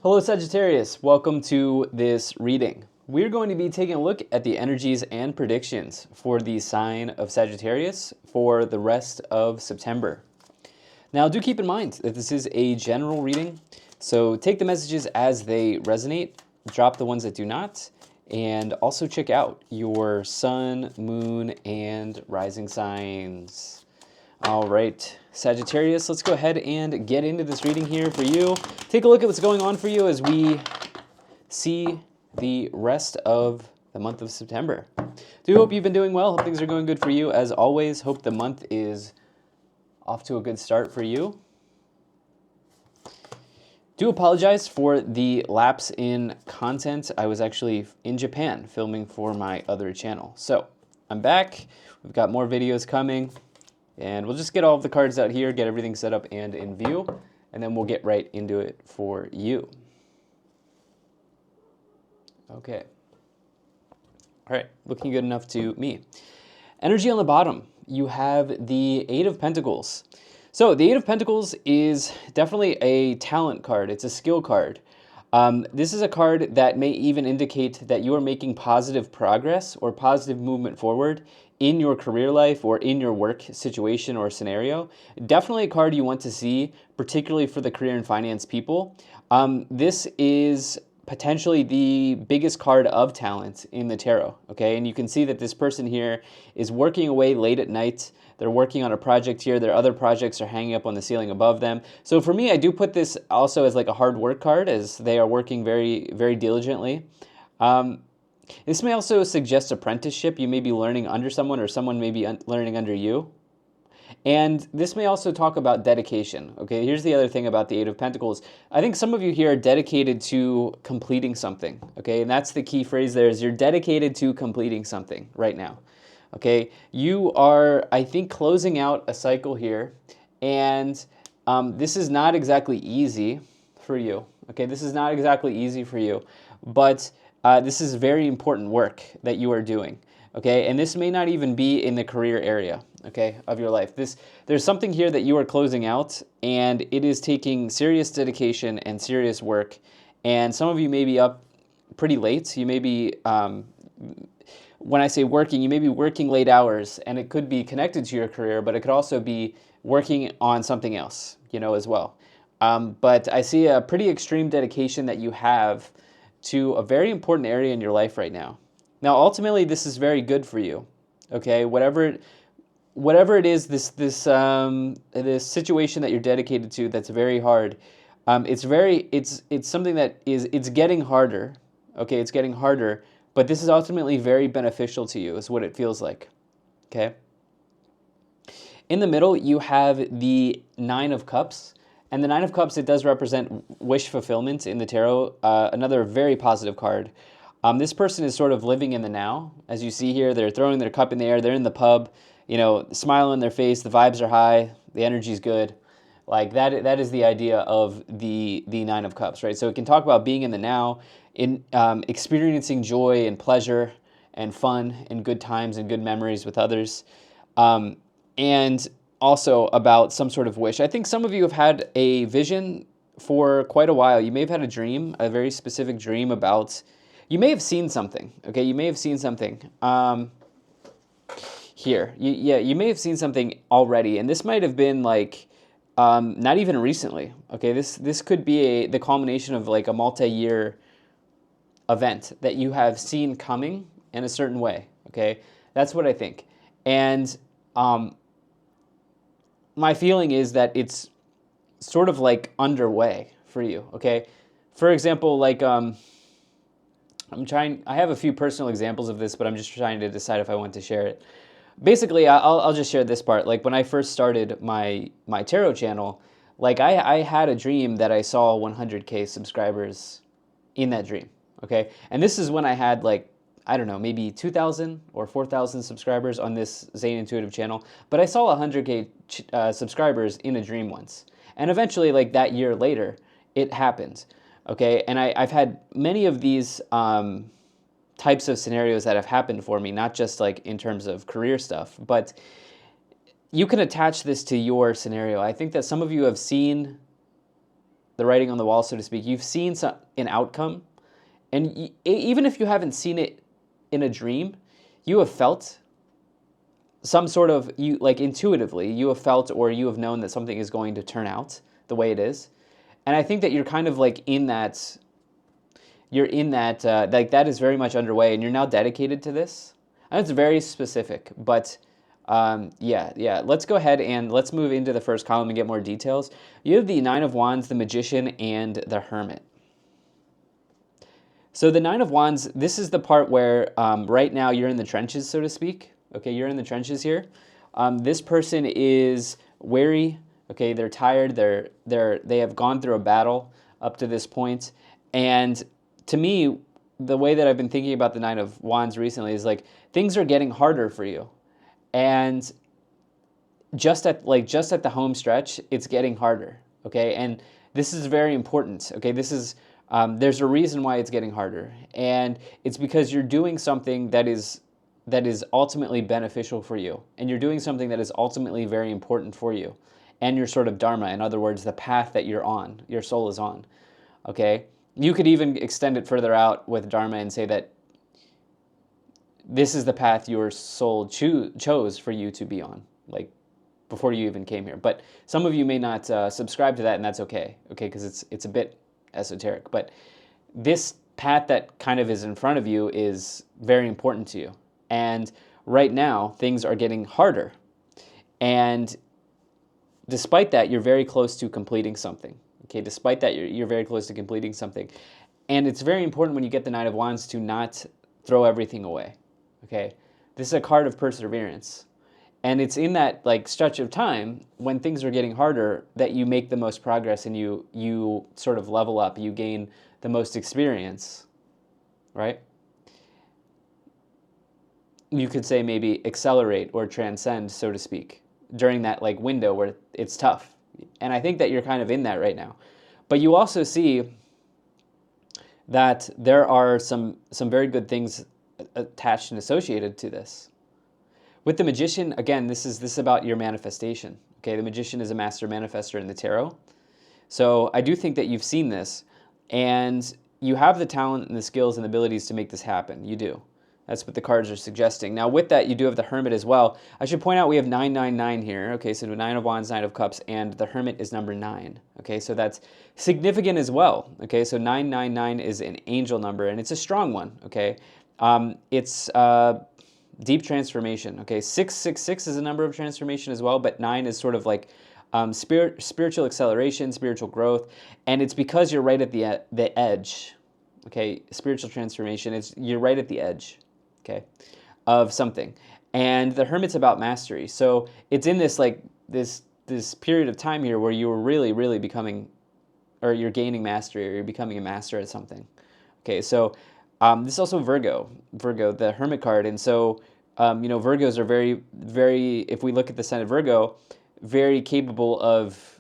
Hello Sagittarius, welcome to this reading. We're going to be taking a look at the energies and predictions for the sign of Sagittarius for the rest of September. Now do keep in mind that this is a general reading, so take the messages as they resonate, drop the ones that do not, and also check out your sun, moon, and rising signs. All right, Sagittarius, let's go ahead and get into this reading here for you. Take a look at what's going on for you as we see the rest of the month of September. Do hope you've been doing well. Hope things are going good for you. As always, hope the month is off to a good start for you. Do apologize for the lapse in content. I was actually in Japan filming for my other channel. So I'm back. We've got more videos coming. And we'll just get all of the cards out here, get everything set up and in view, and then we'll get right into it for you. Okay. All right, looking good enough to me. Energy on the bottom, you have the Eight of Pentacles. So the Eight of Pentacles is definitely a talent card. It's a skill card. This is a card that may even indicate that you are making positive progress or positive movement forward in your career life or in your work situation or scenario. Definitely a card you want to see, particularly for the career and finance people. This is potentially the biggest card of talent in the tarot, okay? And you can see that this person here is working away late at night. They're working on a project here. Their other projects are hanging up on the ceiling above them. So for me, I do put this also as like a hard work card, as they are working very, very diligently. This may also suggest apprenticeship. You may be learning under someone or someone may be learning under you. And this may also talk about dedication. Okay, here's the other thing about the Eight of Pentacles. I think some of you here are dedicated to completing something. Okay, and that's the key phrase there, is you're dedicated to completing something right now. Okay, you are, I think, closing out a cycle here, and this is not exactly easy for you. Okay, this is not exactly easy for you, but this is very important work that you are doing. Okay, and this may not even be in the career area, okay, of your life. There's something here that you are closing out, and it is taking serious dedication and serious work. And some of you may be up pretty late. You may be, when I say working, you may be working late hours, and it could be connected to your career, but it could also be working on something else, as well. But I see a pretty extreme dedication that you have to a very important area in your life right now. Now, ultimately, this is very good for you, okay? Whatever it is, this situation that you're dedicated to that's very hard, it's something that it's getting harder, okay? It's getting harder, but this is ultimately very beneficial to you, is what it feels like, okay? In the middle, you have the Nine of Cups. And the Nine of Cups, it does represent wish fulfillment in the tarot, another very positive card. This person is sort of living in the now. As you see here, they're throwing their cup in the air, they're in the pub, smile on their face, the vibes are high, the energy's good. Like that is the idea of the Nine of Cups, right? So it can talk about being in the now, in experiencing joy and pleasure and fun and good times and good memories with others. And also about some sort of wish. I think some of you have had a vision for quite a while. You may have had a dream, a very specific dream about, you may have seen something, okay? You may have seen something here. You may have seen something already, and this might have been like, not even recently, okay? This could be the culmination of like a multi-year event that you have seen coming in a certain way, okay? That's what I think. And my feeling is that it's sort of like underway for you, okay? For example, like I have a few personal examples of this, but I'm just trying to decide if I want to share it. Basically, I'll just share this part. Like when I first started my tarot channel, like I had a dream that I saw 100K subscribers in that dream, okay? And this is when I had like, I don't know, maybe 2,000 or 4,000 subscribers on this Zane Intuitive channel, but I saw 100K subscribers in a dream once. And eventually, like that year later, it happened, okay? And I've had many of these types of scenarios that have happened for me, not just like in terms of career stuff, but you can attach this to your scenario. I think that some of you have seen the writing on the wall, so to speak. You've seen an outcome, and even if you haven't seen it in a dream, you have felt some sort of, you like intuitively, you have felt or you have known that something is going to turn out the way it is. And I think that you're kind of like in that, like that is very much underway, and you're now dedicated to this. And it's very specific, but yeah. Let's go ahead and let's move into the first column and get more details. You have the Nine of Wands, the Magician, and the Hermit. So the Nine of Wands, this is the part where right now you're in the trenches, so to speak. Okay, you're in the trenches here. This person is weary. Okay, they're tired. They have gone through a battle up to this point. And to me, the way that I've been thinking about the Nine of Wands recently is like things are getting harder for you. And just at the home stretch, it's getting harder. Okay, and this is very important. Okay, this is there's a reason why it's getting harder, and it's because you're doing something that is ultimately beneficial for you, and you're doing something that is ultimately very important for you, and your sort of dharma. In other words, the path that you're on, your soul is on. Okay, you could even extend it further out with dharma and say that this is the path your soul chose for you to be on, like before you even came here. But some of you may not subscribe to that, and that's okay. Okay, because it's a bit esoteric. But this path that kind of is in front of you is very important to you. And right now, things are getting harder. And despite that, you're very close to completing something. Okay, despite that, you're very close to completing something. And it's very important when you get the Nine of Wands to not throw everything away. Okay, this is a card of perseverance. And it's in that like stretch of time when things are getting harder that you make the most progress, and you sort of level up, you gain the most experience, right? You could say maybe accelerate or transcend, so to speak, during that like window where it's tough. And I think that you're kind of in that right now. But you also see that there are some very good things attached and associated to this. With the Magician, again, this is about your manifestation. Okay, the Magician is a master manifester in the tarot. So I do think that you've seen this, and you have the talent and the skills and the abilities to make this happen. You do. That's what the cards are suggesting. Now, with that, you do have the Hermit as well. I should point out we have 999 here. Okay, so 9 of Wands, 9 of Cups, and the Hermit is number 9. Okay, so that's significant as well. Okay, so 999 is an angel number, and it's a strong one. Okay, it's deep transformation. Okay, 666 is a number of transformation as well, but 9 is sort of like spiritual acceleration, spiritual growth, and it's because you're right at the edge. Okay, spiritual transformation. You're right at the edge. Okay, of something, and the Hermit's about mastery. So it's in this like this period of time here where you're really becoming, or you're gaining mastery, or you're becoming a master at something. Okay, so this is also Virgo, the Hermit card, and so Virgos are very, if we look at the sign of Virgo, very capable of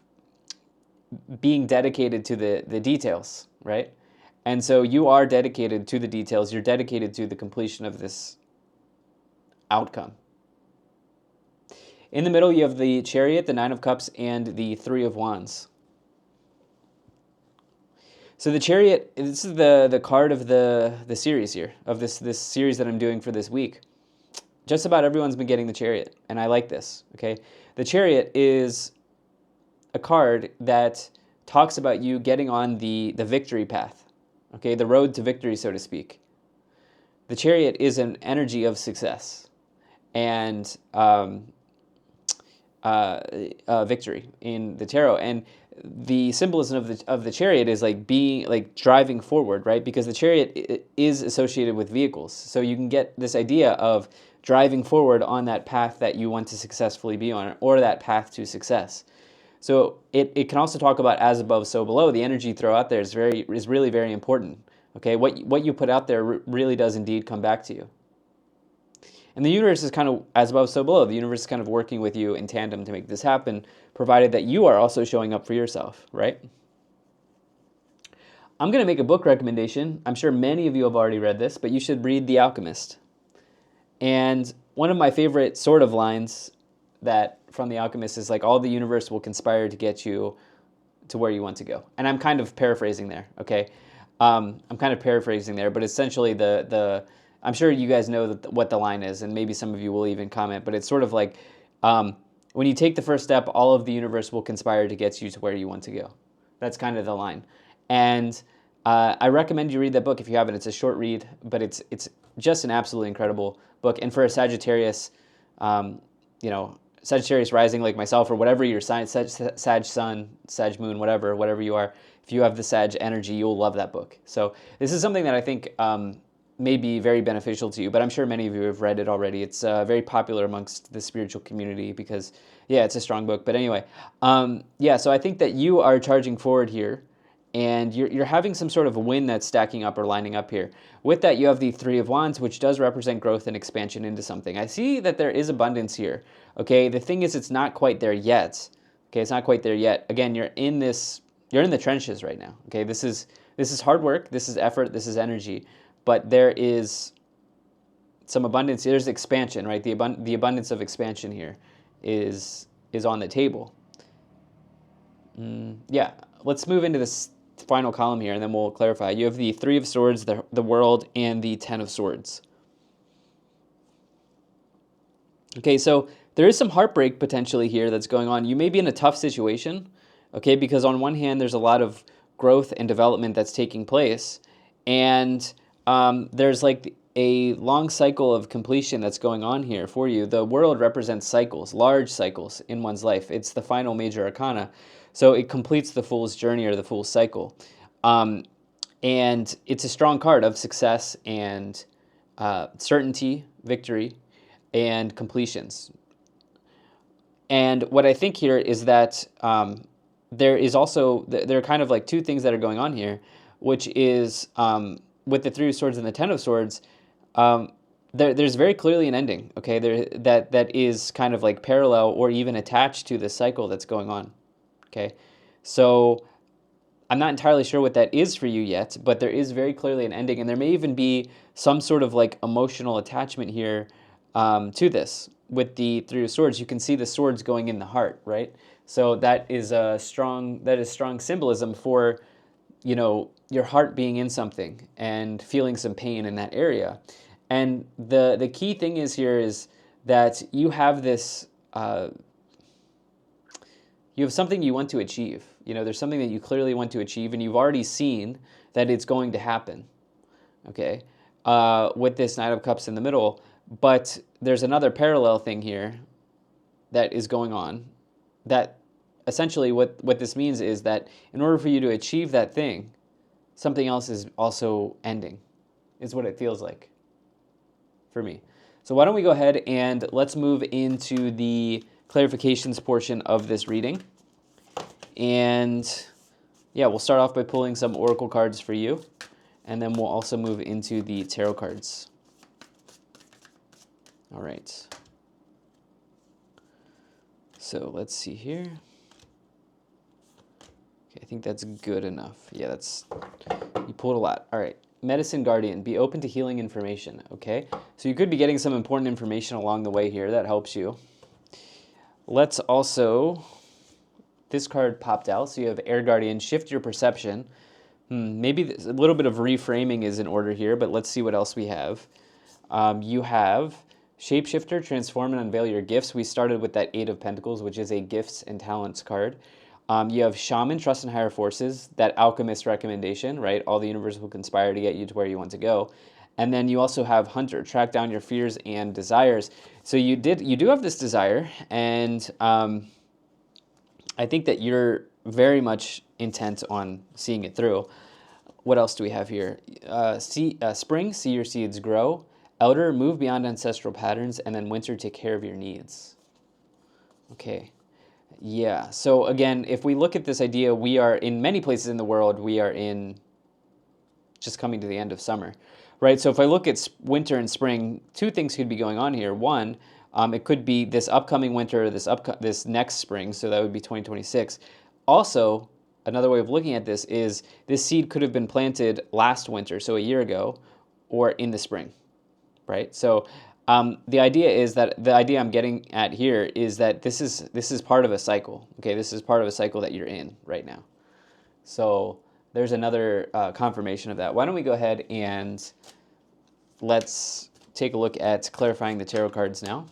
being dedicated to the details, right? And so you are dedicated to the details. You're dedicated to the completion of this outcome. In the middle, you have the Chariot, the 9 of Cups, and the 3 of Wands. So the Chariot, this is the card of the series here, of this series that I'm doing for this week. Just about everyone's been getting the Chariot, and I like this, okay? The Chariot is a card that talks about you getting on the victory path, okay? The road to victory, so to speak. The Chariot is an energy of success and victory in the tarot, and the symbolism of the Chariot is like being like driving forward, right? Because the Chariot is associated with vehicles, so you can get this idea of driving forward on that path that you want to successfully be on, or that path to success. So it can also talk about as above, so below. The energy you throw out there is really very important. Okay, what you put out there really does indeed come back to you. And the universe is kind of as above, so below. The universe is kind of working with you in tandem to make this happen, provided that you are also showing up for yourself, right? I'm going to make a book recommendation. I'm sure many of you have already read this, but you should read The Alchemist. And one of my favorite sort of lines that from The Alchemist is like, all the universe will conspire to get you to where you want to go. And I'm kind of paraphrasing there, okay? I'm kind of paraphrasing there, but essentially I'm sure you guys know what the line is, and maybe some of you will even comment, but it's sort of like, when you take the first step, all of the universe will conspire to get you to where you want to go. That's kind of the line. And I recommend you read that book if you haven't. It's a short read, but it's just an absolutely incredible book. And for a Sagittarius, Sagittarius rising like myself, or whatever your sign, Sag sun, Sag moon, whatever you are, if you have the Sag energy, you'll love that book. So this is something that I think may be very beneficial to you, but I'm sure many of you have read it already. It's very popular amongst the spiritual community because, yeah, it's a strong book. But anyway, so I think that you are charging forward here, and you're having some sort of a win that's stacking up or lining up here. With that, you have the Three of Wands, which does represent growth and expansion into something. I see that there is abundance here, okay? The thing is, it's not quite there yet, okay? It's not quite there yet. Again, you're in the trenches right now, okay? This is hard work, this is effort, this is energy, but there is some abundance. There's expansion, right? The abundance of expansion here is on the table. Yeah, let's move into this final column here, and then we'll clarify. You have the Three of Swords, the World, and the Ten of Swords. Okay, so there is some heartbreak potentially here that's going on. You may be in a tough situation, okay, because on one hand, there's a lot of growth and development that's taking place, and there's like a long cycle of completion that's going on here for you. The World represents cycles, large cycles in one's life. It's the final major arcana. So it completes the Fool's journey or the Fool's cycle. And it's a strong card of success and certainty, victory, and completions. And what I think here is that there are kind of like two things that are going on here, which is with the Three of Swords and the Ten of Swords, there's very clearly an ending, okay? That is kind of like parallel or even attached to the cycle that's going on. Okay, so I'm not entirely sure what that is for you yet, but there is very clearly an ending, and there may even be some sort of like emotional attachment here to this. With the Three of Swords, you can see the swords going in the heart, right? So that is strong symbolism for, your heart being in something and feeling some pain in that area. And the key thing is that you have this. You have something you want to achieve. There's something that you clearly want to achieve, and you've already seen that it's going to happen, okay, with this Knight of Cups in the middle. But there's another parallel thing here that is going on, that essentially what this means is that in order for you to achieve that thing, something else is also ending, is what it feels like for me. So why don't we go ahead and let's move into the clarifications portion of this reading. And yeah, we'll start off by pulling some oracle cards for you, and then we'll also move into the tarot cards. All right. So let's see here. Okay, I think that's good enough. Yeah, you pulled a lot. All right. Medicine Guardian, be open to healing information. Okay, so you could be getting some important information along the way here that helps you. Let's also, this card popped out, so you have Air Guardian, shift your perception. Maybe a little bit of reframing is in order here, but let's see what else we have. You have Shapeshifter, transform and unveil your gifts. We started with that Eight of Pentacles, which is a gifts and talents card. You have Shaman, trust in higher forces, that alchemist recommendation, right? All the universe will conspire to get you to where you want to go. And then you also have Hunter, track down your fears and desires. So you do have this desire, and I think that you're very much intent on seeing it through. What else do we have here? Spring, see your seeds grow. Elder, move beyond ancestral patterns. And then Winter, take care of your needs. Okay. Yeah, so again, if we look at this idea, we are in many places in the world, we are in just coming to the end of summer, right? So if I look at winter and spring, two things could be going on here. One, it could be this upcoming winter, this next spring, so that would be 2026. Also, another way of looking at this is this seed could have been planted last winter, so a year ago, or in the spring, right? So the idea I'm getting at here is that this is part of a cycle. Okay, this is part of a cycle that you're in right now. So there's another confirmation of that. Why don't we go ahead and let's take a look at clarifying the tarot cards now.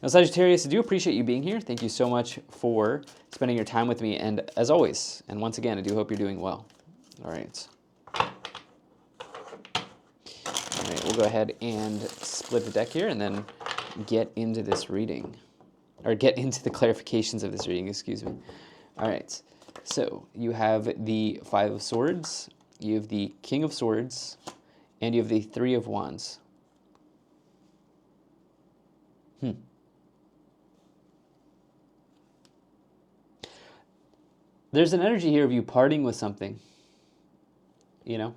Now, Sagittarius, I do appreciate you being here. Thank you so much for spending your time with me. And as always, and once again, I do hope you're doing well. All right. All right, we'll go ahead and split the deck here and then get into this reading. Or get into the clarifications of this reading, excuse me. All right. So you have the Five of Swords, you have the King of Swords, and you have the Three of Wands. There's an energy here of you parting with something, you know?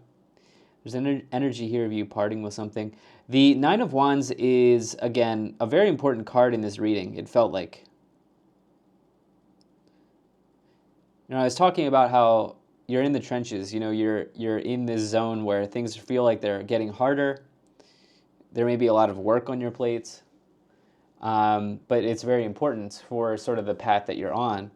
There's an energy here of you parting with something. The Nine of Wands is, again, a very important card in this reading, it felt like. You know, I was talking about how you're in the trenches, you know, you're in this zone where things feel like they're getting harder. There may be a lot of work on your plate, but it's very important for sort of the path that you're on.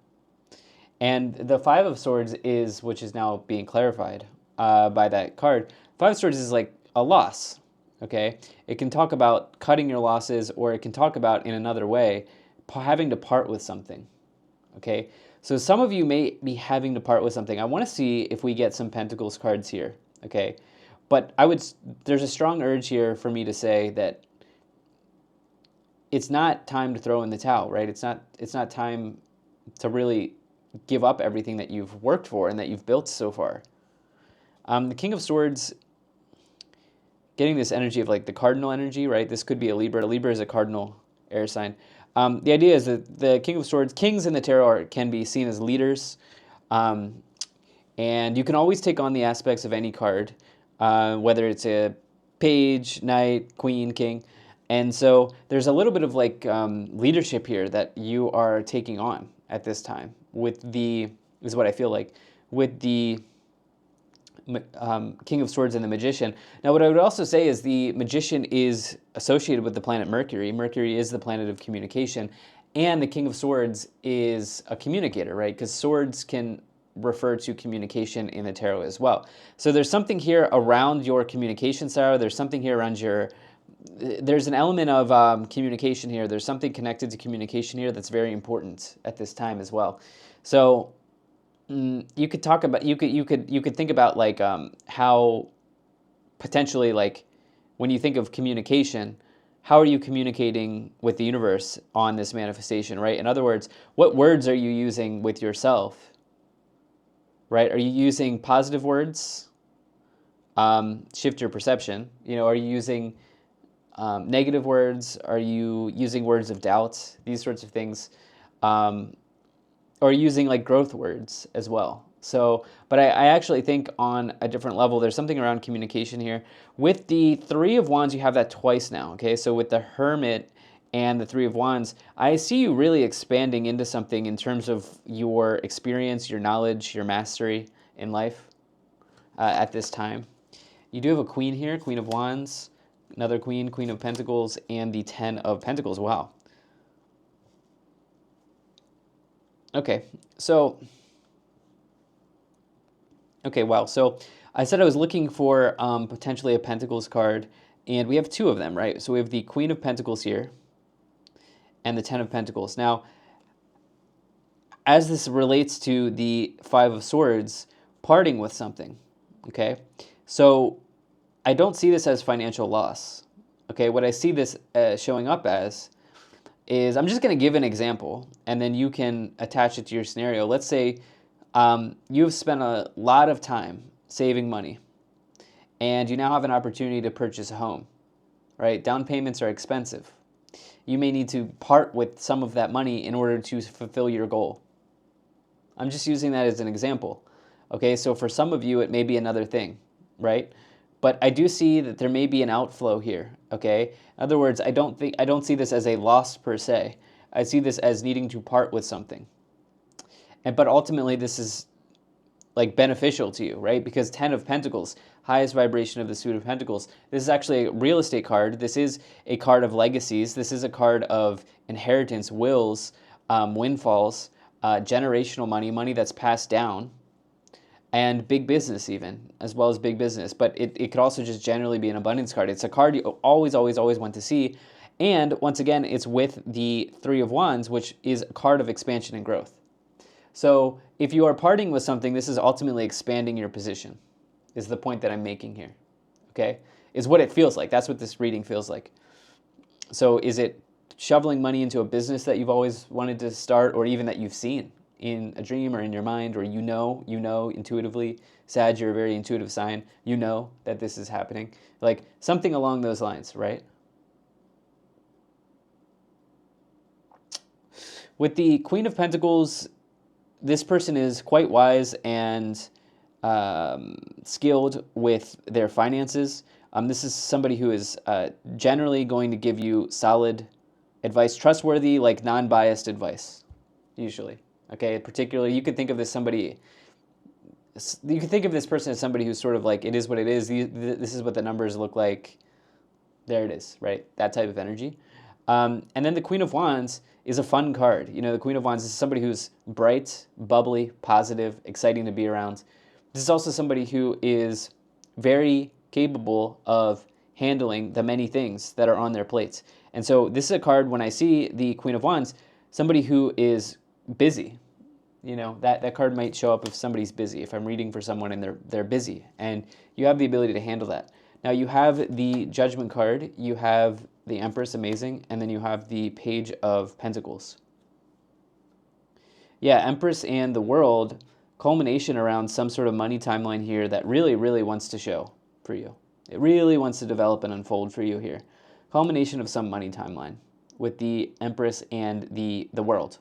And the Five of Swords is, which is now being clarified by that card. Five of Swords is like a loss, okay? It can talk about cutting your losses, or it can talk about, in another way, having to part with something, okay? So some of you may be having to part with something. I want to see if we get some Pentacles cards here, okay? But there's a strong urge here for me to say that it's not time to throw in the towel, right? It's not time to really give up everything that you've worked for and that you've built so far. The King of Swords, getting this energy of like the cardinal energy, right? This could be a Libra. A Libra is a cardinal air sign. The idea is that the King of Swords, kings in the tarot can be seen as leaders. And you can always take on the aspects of any card, whether it's a page, knight, queen, king. And so there's a little bit of like leadership here that you are taking on at this time with is what I feel like, with the King of Swords and the Magician. Now, what I would also say is the Magician is associated with the planet Mercury. Mercury is the planet of communication, and the King of Swords is a communicator, right? Because swords can refer to communication in the tarot as well. So there's something here around your communication style. There's something here around there's an element of communication here. There's something connected to communication here that's very important at this time as well. So you could talk about, you could think about like how potentially, like when you think of communication, how are you communicating with the universe on this manifestation, right? In other words, what words are you using with yourself, right? Are you using positive words? Shift your perception. You know, are you using negative words? Are you using words of doubt? These sorts of things. Or using like growth words as well. So, but I actually think on a different level, there's something around communication here. With the Three of Wands, you have that twice now, okay? So with the Hermit and the Three of Wands, I see you really expanding into something in terms of your experience, your knowledge, your mastery in life at this time. You do have a Queen here, Queen of Wands, another Queen, Queen of Pentacles, and the Ten of Pentacles. Wow. Okay, wow. So I said I was looking for potentially a Pentacles card, and we have two of them, right? So we have the Queen of Pentacles here and the Ten of Pentacles. Now, as this relates to the Five of Swords, parting with something, okay? So I don't see this as financial loss, okay? What I see this showing up as is, I'm just going to give an example, and then you can attach it to your scenario. Let's say you've spent a lot of time saving money, and you now have an opportunity to purchase a home, right? Down payments are expensive. You may need to part with some of that money in order to fulfill your goal. I'm just using that as an example, okay? So for some of you, it may be another thing, right? But I do see that there may be an outflow here, okay? In other words, I don't see this as a loss per se. I see this as needing to part with something. But ultimately, this is like beneficial to you, right? Because Ten of Pentacles, highest vibration of the suit of Pentacles. This is actually a real estate card. This is a card of legacies. This is a card of inheritance, wills, windfalls, generational money, money that's passed down, and big business even, as well as big business. But it could also just generally be an abundance card. It's a card you always, always, always want to see. And once again, it's with the Three of Wands, which is a card of expansion and growth. So if you are parting with something, this is ultimately expanding your position, is the point that I'm making here, okay? Is what it feels like. That's what this reading feels like. So is it shoveling money into a business that you've always wanted to start, or even that you've seen in a dream or in your mind, or you know intuitively? Sag, you're a very intuitive sign. You know that this is happening. Like something along those lines, right? With the Queen of Pentacles, this person is quite wise and skilled with their finances. This is somebody who is generally going to give you solid advice, trustworthy, like non-biased advice, usually. Okay, particularly, you could think of this somebody. You could think of this person as somebody who's sort of like, it is what it is. This is what the numbers look like. There it is, right? That type of energy. And then the Queen of Wands is a fun card. You know, the Queen of Wands is somebody who's bright, bubbly, positive, exciting to be around. This is also somebody who is very capable of handling the many things that are on their plates. And so this is a card, when I see the Queen of Wands, somebody who is busy. You know, that card might show up if somebody's busy, if I'm reading for someone and they're busy, and you have the ability to handle that. Now you have the Judgment card, you have the Empress, amazing, and then you have the Page of Pentacles. Yeah, Empress and the World, culmination around some sort of money timeline here that really, really wants to show for you. It really wants to develop and unfold for you here. Culmination of some money timeline with the Empress and the World.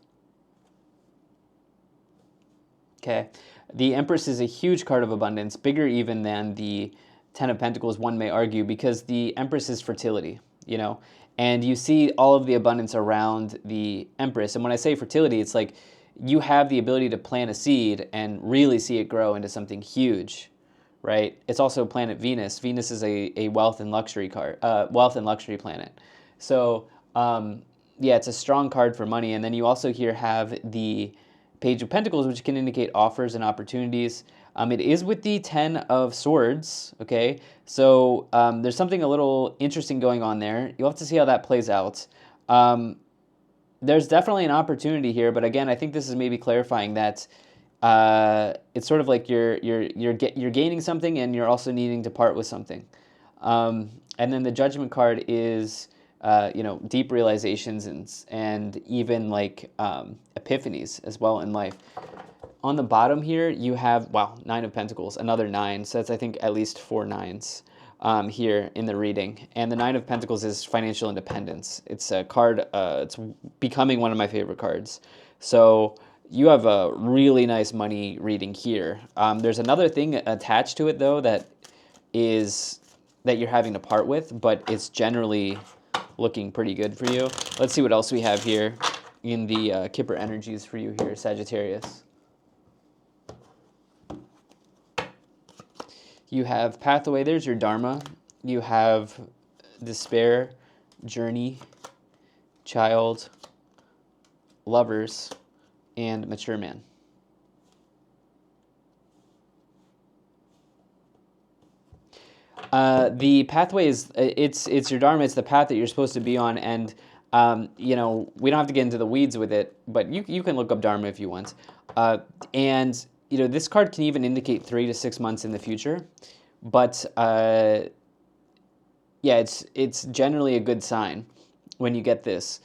Okay, the Empress is a huge card of abundance, bigger even than the Ten of Pentacles, one may argue, because the Empress is fertility, you know, and you see all of the abundance around the Empress. And when I say fertility, it's like you have the ability to plant a seed and really see it grow into something huge, right? It's also planet Venus. Venus is a wealth and luxury card, wealth and luxury planet. So yeah, it's a strong card for money. And then you also here have the Page of Pentacles, which can indicate offers and opportunities. It is with the Ten of Swords, okay? So there's something a little interesting going on there. You'll have to see how that plays out. There's definitely an opportunity here, but again, I think this is maybe clarifying that it's sort of like you're gaining something and you're also needing to part with something. And then the Judgment card is you know, deep realizations and even like epiphanies as well in life. On the bottom here, you have, wow, Nine of Pentacles, another 9. So that's, I think, at least 4 9s here in the reading. And the Nine of Pentacles is financial independence. It's a card, it's becoming one of my favorite cards. So you have a really nice money reading here. There's another thing attached to it, though, that you're having to part with, but it's generally looking pretty good for you. Let's see what else we have here in the Kipper energies for you here, Sagittarius. You have Pathway, there's your Dharma. You have Despair, Journey, Child, Lovers, and Mature Man. The pathway is, it's your Dharma, it's the path that you're supposed to be on, and you know, we don't have to get into the weeds with it, but you can look up Dharma if you want. And you know, this card can even indicate 3 to 6 months in the future, but yeah, it's generally a good sign when you get this.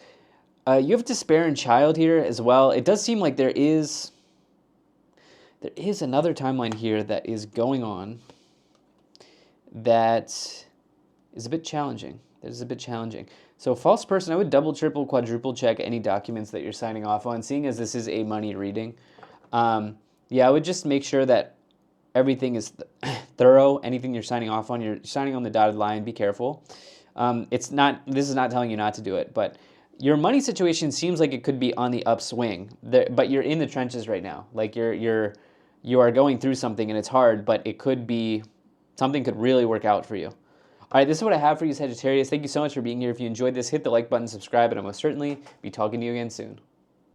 You have Despair and Child here as well. It does seem like there is another timeline here that is going on that is a bit challenging. That is a bit challenging. So false person, I would double, triple, quadruple check any documents that you're signing off on, seeing as this is a money reading. Yeah, I would just make sure that everything is thorough. Anything you're signing off on, you're signing on the dotted line. Be careful. This is not telling you not to do it, but your money situation seems like it could be on the upswing. But you're in the trenches right now. Like you are going through something and it's hard, but it could be something could really work out for you. All right, this is what I have for you, Sagittarius. Thank you so much for being here. If you enjoyed this, hit the like button, subscribe, and I'll most certainly be talking to you again soon.